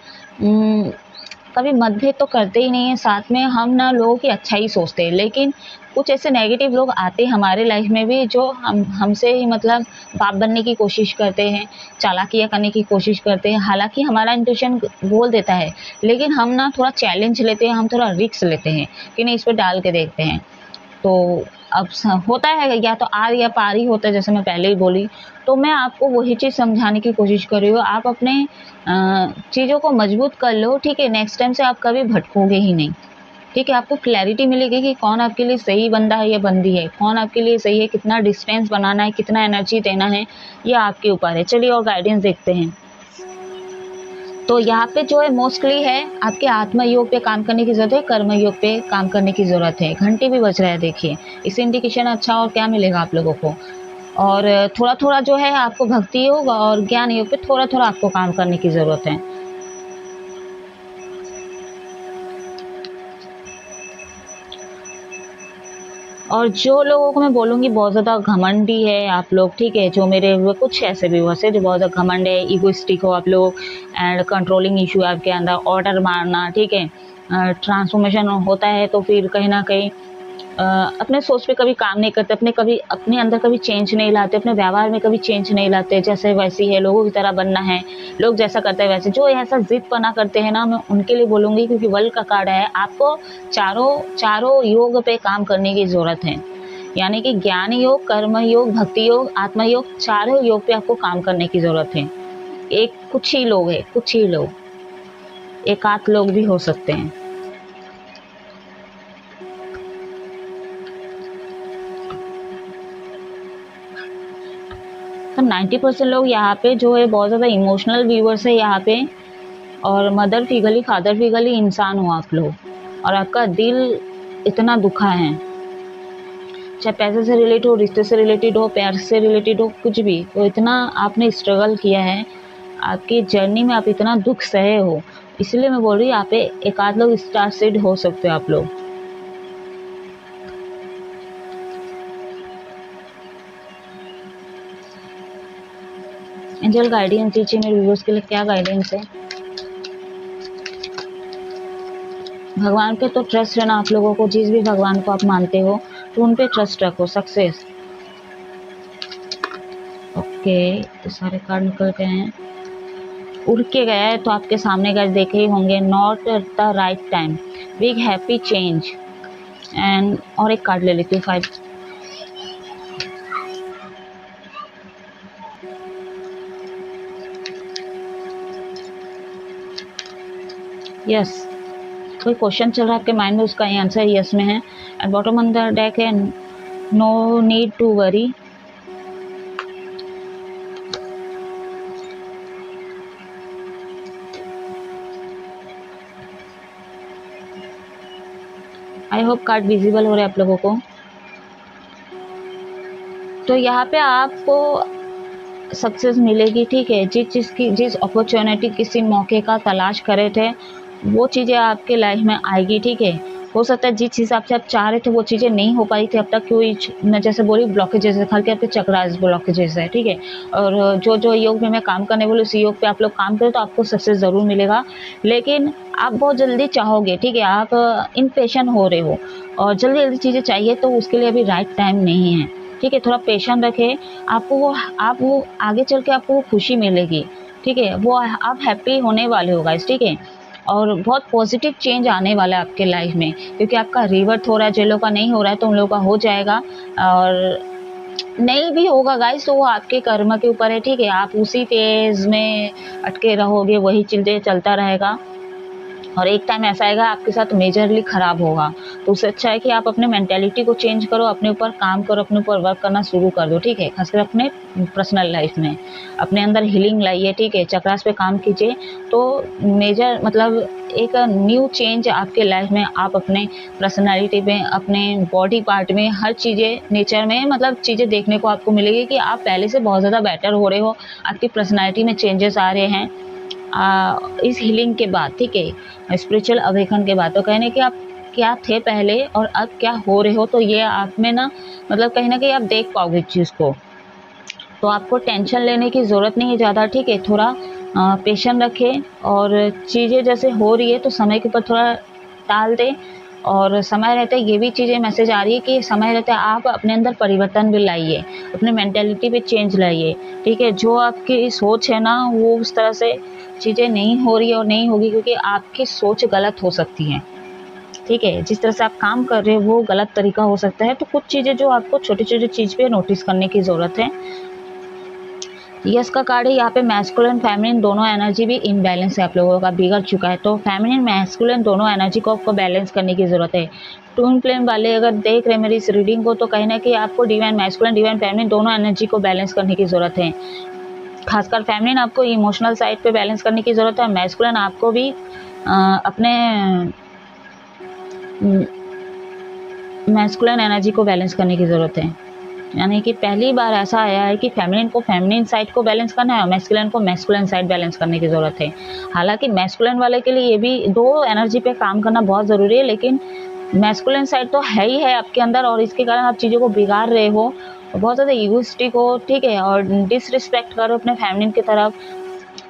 कभी मतभेद तो करते ही नहीं है, साथ में हम ना लोगों की अच्छा ही सोचते हैं, लेकिन कुछ ऐसे नेगेटिव लोग आते हैं हमारे लाइफ में भी, जो हमसे ही मतलब बाप बनने की कोशिश करते हैं, चालाकियाँ करने की कोशिश करते हैं। हालांकि हमारा इंट्यूशन बोल देता है, लेकिन हम ना थोड़ा चैलेंज लेते हैं, हम थोड़ा रिस्क लेते हैं कि नहीं, इस पर डाल के देखते हैं। तो अब होता है, या तो आर या पार ही होता है, जैसे मैं पहले ही बोली। तो मैं आपको वही चीज़ समझाने की कोशिश कर रही हूँ, आप अपने चीज़ों को मजबूत कर लो, ठीक है। नेक्स्ट टाइम से आप कभी भटकोगे ही नहीं, ठीक है। आपको क्लैरिटी मिलेगी कि कौन आपके लिए सही बंदा है या बंदी है, कौन आपके लिए सही है, कितना डिस्टेंस बनाना है, कितना एनर्जी देना है, ये आपके ऊपर है। चलिए और गाइडेंस देखते हैं। तो यहाँ पे जो है मोस्टली है आपके आत्मा योग पे काम करने की जरूरत है, कर्म योग पे काम करने की जरूरत है। घंटे भी बज रहा है, देखिए इससे इंडिकेशन अच्छा और क्या मिलेगा आप लोगों को। और थोड़ा थोड़ा जो है आपको भक्ति योग और ज्ञान योग पे थोड़ा थोड़ा आपको काम करने की जरूरत है। और जो लोगों को मैं बोलूँगी बहुत ज़्यादा घमंडी है आप लोग, ठीक है, जो मेरे हुए कुछ ऐसे भी वैसे जो बहुत ज़्यादा घमंड है, ईगोइस्टिक हो आप लोग, एंड कंट्रोलिंग इशू है आपके अंदर, ऑर्डर मारना, ठीक है, ट्रांसफॉर्मेशन होता है तो फिर कहीं ना कहीं अपने सोच पे कभी काम नहीं करते, अपने अंदर कभी चेंज नहीं लाते, अपने व्यवहार में कभी चेंज नहीं लाते, जैसे वैसी है, लोगों की तरह बनना है, लोग जैसा करते हैं वैसे, जो ऐसा जिद पना करते हैं ना, मैं उनके लिए बोलूँगी, क्योंकि वर्ल्ड का कार्ड है, आपको चारों योग पे काम करने की ज़रूरत है। यानी कि ज्ञान योग, कर्म योग, भक्ति योग, आत्मा योग, चारों योग पे आपको काम करने की ज़रूरत है। एक कुछ ही लोग है, कुछ ही लोग, एक आध लोग भी हो सकते हैं। तो 90% लोग यहाँ पे जो है बहुत ज़्यादा इमोशनल व्यूअर्स है यहाँ पे, और मदर फिगरली, फादर फिगरली इंसान हो आप लोग, और आपका दिल इतना दुखा है, चाहे पैसे से रिलेटेड हो, रिश्ते से रिलेटेड हो, प्यार से रिलेटेड हो, कुछ भी, तो इतना आपने स्ट्रगल किया है, आपकी जर्नी में आप इतना दुख सहे हो, इसलिए मैं बोल रही हूँ यहाँ पे एक आध लोग स्टार सीड हो सकते हो आप लोग। एंजल गाइडेंस दीजिए मेरे व्यूअर्स के लिए, क्या गाइडेंस है। भगवान पे तो ट्रस्ट है ना आप लोगों को, जिस भी भगवान को आप मानते हो तो उन पे ट्रस्ट रखो। सक्सेस, ओके, तो सारे कार्ड निकल गए हैं, उड़ के गया है तो आपके सामने गाइस देखे ही होंगे, not at the right time, big happy change, and और एक कार्ड ले लेती हूँ, 5। यस, कोई क्वेश्चन चल रहा है आपके माइंड में, उसका आंसर यस में है। And bottom on the deck है no need to worry, I hope card visible हो रहा है आप लोगों को। तो यहाँ पे आपको सक्सेस मिलेगी, ठीक है। जिस चीज़ की, जिस अपॉर्चुनिटी, किसी मौके का तलाश करे थे, वो चीज़ें आपके लाइफ में आएगी, ठीक है। हो सकता है जिस हिसाब से आप चाह रहे थे वो चीज़ें नहीं हो पाई थी अब तक, कोई मैं जैसे बोली ब्लॉकेजेस है, खाली आपके चक्रास ब्लॉकेजेस है, ठीक है। और जो योग में मैं काम करने वाली उस योग पे आप लोग काम करें तो आपको सक्सेस ज़रूर मिलेगा। लेकिन आप बहुत जल्दी चाहोगे, ठीक है, आप इम्पेशेंट हो रहे हो और जल्दी जल्दी चीज़ें चाहिए, तो उसके लिए अभी राइट टाइम नहीं है, ठीक है। थोड़ा पेशेंस रखें, आपको वो आगे चल के आपको वो खुशी मिलेगी, ठीक है। वो आप हैप्पी होने वाले हो गाइस, ठीक है। और बहुत पॉजिटिव चेंज आने वाला है आपके लाइफ में, क्योंकि आपका रिवर्थ हो रहा है, जिन लोगों का नहीं हो रहा है तो उन लोगों का हो जाएगा। और नहीं भी होगा गाइस तो वो आपके कर्म के ऊपर है, ठीक है। आप उसी फेज में अटके रहोगे, वही चीज़ें चलता रहेगा और एक टाइम ऐसा आएगा आपके साथ मेजरली ख़राब होगा। तो उससे अच्छा है कि आप अपने मेंटालिटी को चेंज करो, अपने ऊपर काम करो, अपने ऊपर वर्क करना शुरू कर दो, ठीक है। खासकर अपने पर्सनल लाइफ में अपने अंदर हीलिंग लाइए, ठीक है। चक्रास पे काम कीजिए तो मेजर मतलब एक न्यू चेंज आपके लाइफ में, आप अपने पर्सनालिटी में, अपने बॉडी पार्ट में, हर चीज़ें नेचर में मतलब चीज़ें देखने को आपको मिलेगी कि आप पहले से बहुत ज़्यादा बेटर हो रहे हो, आपकी पर्सनालिटी में चेंजेस आ रहे हैं इस हीलिंग के बाद, ठीक है, स्पिरिचुअल अवेकन के बाद। तो कहने कि आप क्या थे पहले और अब क्या हो रहे हो, तो ये आप में ना मतलब कहीं ना कहीं आप देख पाओगे इस चीज़ को। तो आपको टेंशन लेने की ज़रूरत नहीं है ज़्यादा, ठीक है। थोड़ा पेशेंस रखें और चीज़ें जैसे हो रही है तो समय के ऊपर थोड़ा टाल दें। और समय रहते ये भी चीज़ें मैसेज आ रही है कि समय रहते आप अपने अंदर परिवर्तन भी लाइए, अपने मेंटेलिटी पे चेंज लाइए, ठीक है। जो आपकी सोच है ना वो उस तरह से चीज़ें नहीं हो रही और नहीं होगी, क्योंकि आपकी सोच गलत हो सकती है, ठीक है। जिस तरह से आप काम कर रहे हो वो गलत तरीका हो सकता है। तो कुछ चीज़ें जो आपको छोटी छोटी चीज़ पे नोटिस करने की ज़रूरत है। यस का कार्ड है यहाँ पे। मैस्कुलिन फेमिनिन दोनों एनर्जी भी इम्बैलेंस है, आप लोगों का बिगड़ चुका है। तो फेमिनिन मैस्कुलिन दोनों एनर्जी को आपको बैलेंस करने की ज़रूरत है। ट्विन फ्लेम वाले अगर देख रहे हैं मेरी इस रीडिंग को तो कहीं ना कहीं आपको डिवाइन मैस्कुलिन डिवाइन फेमिनिन दोनों एनर्जी को बैलेंस करने की ज़रूरत है। खासकर फेमिनिन आपको इमोशनल साइड पे बैलेंस करने की ज़रूरत है, मैस्कुलिन आपको भी अपने मैस्कुलिन एनर्जी को बैलेंस करने की ज़रूरत है। यानी कि पहली बार ऐसा आया है कि फेमिनिन को फेमिनिन साइड को बैलेंस करना है और मैस्कुलिन को मैस्कुलिन साइड बैलेंस करने की ज़रूरत है। हालांकि मैस्कुलिन वाले के लिए ये भी दो एनर्जी पे काम करना बहुत ज़रूरी है, लेकिन मैस्कुलिन साइड तो है ही है आपके अंदर और इसके कारण आप चीज़ों को बिगाड़ रहे हो, बहुत ज़्यादा ईगोइस्टिक हो, ठीक है, और डिसरिस्पेक्ट करो अपने फेमिनिन की तरफ।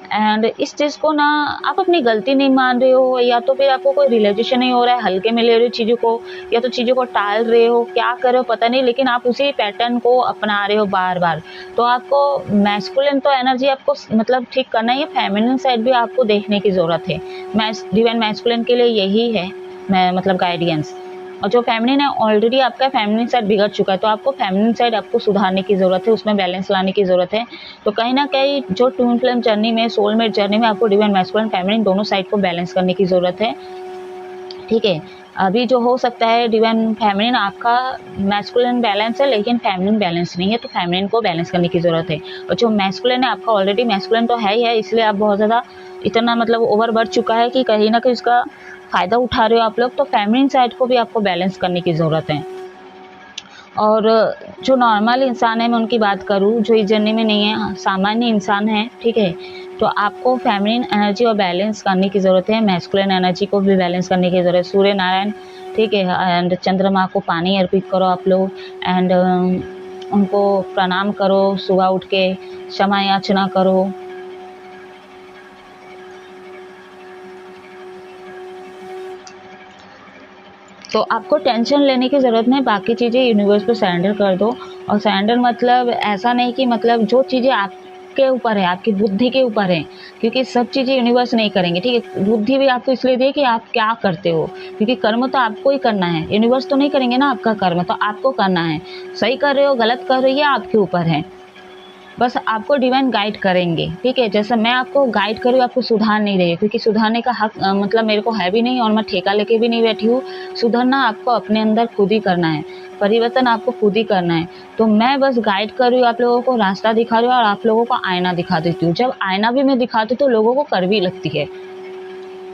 एंड इस चीज़ को ना आप अपनी गलती नहीं मान रहे हो, या तो फिर आपको कोई रियलाइजेशन नहीं हो रहा है, हल्के में ले रहे हो चीज़ों को, या तो चीज़ों को टाल रहे हो, क्या कर रहे हो पता नहीं, लेकिन आप उसी पैटर्न को अपना रहे हो बार बार। तो आपको मैस्कुलिन तो एनर्जी आपको मतलब ठीक करना ही है, फेमिनिन साइड भी आपको देखने की ज़रूरत है। डिवाइन मैस्कुलिन के लिए यही है मतलब गाइडेंस। और जो फेमिनिन है ऑलरेडी आपका फेमिनिन साइड बिगड़ चुका है, तो आपको फेमिनिन साइड आपको सुधारने की ज़रूरत है, उसमें बैलेंस लाने की ज़रूरत है। तो कहीं ना कहीं जो ट्विन फ्लेम जर्नी में, सोलमेट जर्नी में आपको डिवाइन मैस्कुलिन फेमिनिन दोनों साइड को बैलेंस करने की ज़रूरत है, ठीक है। अभी जो हो सकता है डिवाइन फेमिनिन आपका मैस्कुलिन बैलेंस है लेकिन फेमिनिन बैलेंस नहीं है, तो फेमिनिन को बैलेंस करने की ज़रूरत है। और जो मैस्कुलिन है आपका ऑलरेडी मैस्कुलिन तो है ही है, इसलिए आप बहुत ज़्यादा इतना मतलब ओवर बढ़ चुका है कि कहीं ना कहीं उसका फ़ायदा उठा रहे हो आप लोग। तो फेमिनिन साइड को भी आपको बैलेंस करने की ज़रूरत है। और जो नॉर्मल इंसान है मैं उनकी बात करूँ, जो इस जर्नी में नहीं है, सामान्य इंसान है, ठीक है, तो आपको फेमिनिन एनर्जी और बैलेंस करने की ज़रूरत है, मैस्कुलिन एनर्जी को भी बैलेंस करने की ज़रूरत है। सूर्य नारायण, ठीक है, एंड चंद्रमा को पानी अर्पित करो आप लोग, एंड उनको प्रणाम करो, सुबह उठ के क्षमा याचना करो। तो आपको टेंशन लेने की ज़रूरत नहीं, बाकी चीज़ें यूनिवर्स पे सरेंडर कर दो। और सरेंडर मतलब ऐसा नहीं कि मतलब जो चीज़ें आपके ऊपर है, आपकी बुद्धि के ऊपर है, क्योंकि सब चीज़ें यूनिवर्स नहीं करेंगे, ठीक है। बुद्धि भी आपको इसलिए दी कि आप क्या करते हो, क्योंकि कर्म तो आपको ही करना है, यूनिवर्स तो नहीं करेंगे ना आपका कर्म, तो आपको करना है। सही कर रहे हो गलत कर रही है आपके ऊपर है, बस आपको डिवाइन गाइड करेंगे, ठीक है। जैसे मैं आपको गाइड कर रही हूँ, आपको सुधार नहीं रही है, क्योंकि सुधारने का हक मतलब मेरे को है भी नहीं और मैं ठेका लेके भी नहीं बैठी हूँ। सुधरना आपको अपने अंदर खुद ही करना है, परिवर्तन आपको खुद ही करना है। तो मैं बस गाइड कर रही हूँ, आप लोगों को रास्ता दिखा रही हूँ और आप लोगों को आईना दिखा देती हूँ। जब आईना भी मैं दिखाती हूँ तो लोगों को कड़वी लगती है,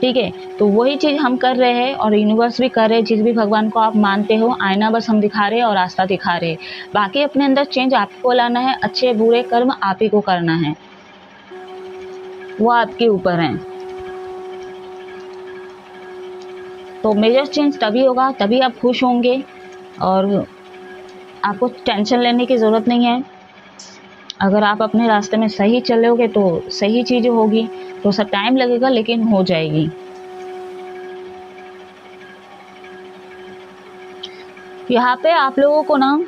ठीक है। तो वही चीज़ हम कर रहे हैं और यूनिवर्स भी कर रहे हैं, जिस भी भगवान को आप मानते हो, आईना बस हम दिखा रहे हैं और रास्ता दिखा रहे हैं। बाकी अपने अंदर चेंज आपको लाना है, अच्छे बुरे कर्म आप ही को करना है, वो आपके ऊपर है। तो मेजर चेंज तभी होगा, तभी आप खुश होंगे और आपको टेंशन लेने की ज़रूरत नहीं है। अगर आप अपने रास्ते में सही चलोगे तो सही चीज़ें होगी, तो सा टाइम लगेगा लेकिन हो जाएगी। यहाँ पे आप लोगों को ना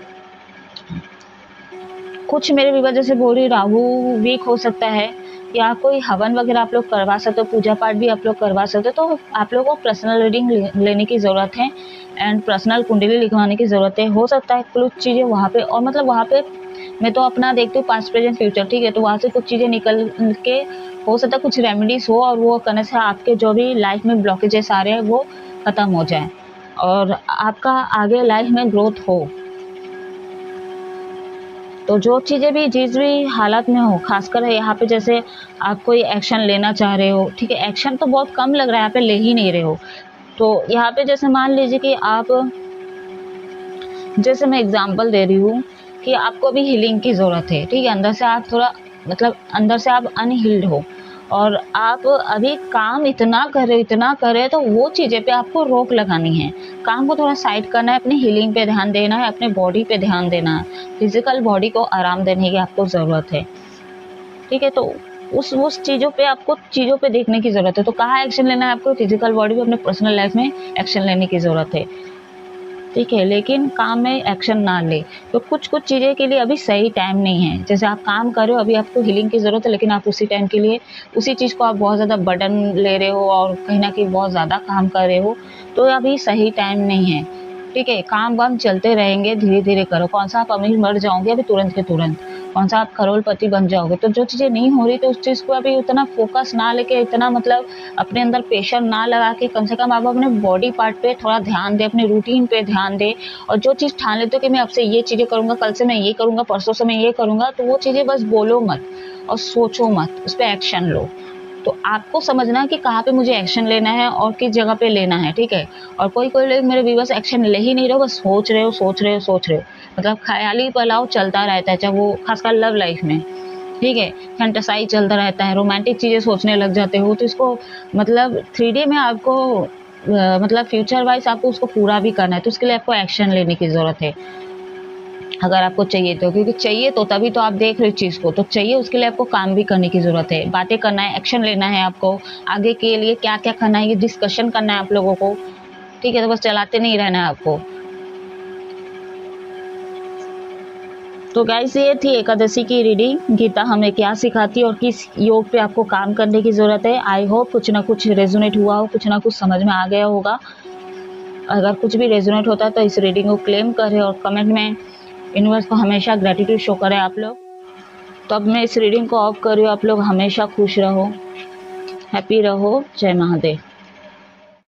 कुछ मेरे विवाह जैसे बोल रही राहु वीक हो सकता है, या कोई हवन वगैरह आप लोग करवा सकते हो, पूजा पाठ भी आप लोग करवा सकते हो। तो आप लोगों को पर्सनल रीडिंग लेने की ज़रूरत है एंड पर्सनल कुंडली लिखवाने की ज़रूरत है। हो सकता है कुछ चीज़ें वहाँ पे, और मतलब वहाँ पे मैं तो अपना देखती हूँ पास्ट प्रेजेंट फ्यूचर, ठीक है। तो वहाँ से कुछ चीज़ें निकल के हो सकता है कुछ रेमेडीज़ हो, और वो करने से आपके जो भी लाइफ में ब्लॉकेजेस आ रहे हैं वो ख़त्म हो जाए और आपका आगे लाइफ में ग्रोथ हो। तो जो चीज़ें भी जिस भी हालत में हो, खासकर यहाँ पे जैसे आप कोई एक्शन लेना चाह रहे हो, ठीक है, एक्शन तो बहुत कम लग रहा है, यहाँ पे ले ही नहीं रहे हो। तो यहाँ पे जैसे मान लीजिए कि आप, जैसे मैं एग्जांपल दे रही हूँ कि आपको अभी हीलिंग की ज़रूरत है, ठीक है, अंदर से आप थोड़ा मतलब अंदर से आप अनहील्ड हो और आप अभी काम इतना कर रहे हो, तो वो चीज़ें पे आपको रोक लगानी है, काम को थोड़ा साइड करना है, अपनी हीलिंग पे ध्यान देना है, अपने बॉडी पे ध्यान देना है, फिजिकल बॉडी को आराम देने की आपको ज़रूरत है, ठीक है। तो उस चीज़ों पे आपको चीज़ों पे देखने की ज़रूरत है। तो कहाँ एक्शन लेना है आपको, फिजिकल बॉडी पे, अपने पर्सनल लाइफ में एक्शन लेने की ज़रूरत है, ठीक है, लेकिन काम में एक्शन ना ले। तो कुछ कुछ चीज़ें के लिए अभी सही टाइम नहीं है। जैसे आप काम कर रहे हो, अभी आपको हीलिंग की ज़रूरत है, लेकिन आप उसी टाइम के लिए उसी चीज़ को आप बहुत ज़्यादा बर्डन ले रहे हो और कहीं ना कहीं बहुत ज़्यादा काम कर रहे हो, तो अभी सही टाइम नहीं है, ठीक है। काम वाम चलते रहेंगे, धीरे धीरे करो। कौन सा आप अमीर मर जाओगे अभी तुरंत के तुरंत, कौन सा आप करोड़पति बन जाओगे। तो जो चीज़ें नहीं हो रही तो उस चीज़ को अभी उतना फोकस ना लेके, इतना मतलब अपने अंदर प्रेशर ना लगा के, कम से कम आप अपने बॉडी पार्ट पे थोड़ा ध्यान दें, अपने रूटीन पे ध्यान दें। और जो चीज़ ठान लेते हो कि मैं अब से ये चीज़ें करूँगा, कल से मैं ये करूँगा, परसों से मैं ये करूँगा, तो वो चीज़ें बस बोलो मत और सोचो मत, उस पर एक्शन लो। तो आपको समझना है कि कहाँ पे मुझे एक्शन लेना है और किस जगह पे लेना है, ठीक है। और कोई कोई लोग मेरे व्यूअर्स एक्शन ले ही नहीं रहे हो, बस सोच रहे हो, मतलब ख्याली पलाव चलता रहता है, चाहे वो खासकर लव लाइफ में, ठीक है, फैंटेसाइज चलता रहता है, रोमांटिक चीज़ें सोचने लग जाते हो। तो इसको मतलब 3D में आपको मतलब फ्यूचर वाइज आपको उसको पूरा भी करना है, तो उसके लिए आपको एक्शन लेने की ज़रूरत है, अगर आपको चाहिए तो। क्योंकि चाहिए तो तभी तो आप देख रहे हो चीज़ को, तो चाहिए उसके लिए आपको काम भी करने की ज़रूरत है, बातें करना है, एक्शन लेना है आपको, आगे के लिए क्या क्या करना है ये डिस्कशन करना है आप लोगों को, ठीक है। तो बस चलाते नहीं रहना है आपको। तो गाइस ये थी एकादशी की रीडिंग, गीता हमें क्या सिखाती है और किस योग पे आपको काम करने की ज़रूरत है। आई होप कुछ ना कुछ रेजोनेट हुआ हो, कुछ ना कुछ समझ में आ गया होगा। अगर कुछ भी रेजोनेट होता है तो इस रीडिंग को क्लेम करें और कमेंट में यूनिवर्स को हमेशा ग्रेटिट्यूड शो करें आप लोग। तो अब मैं इस रीडिंग को ऑफ कर रही हूँ। आप लोग हमेशा खुश रहो, हैप्पी रहो। जय महादेव।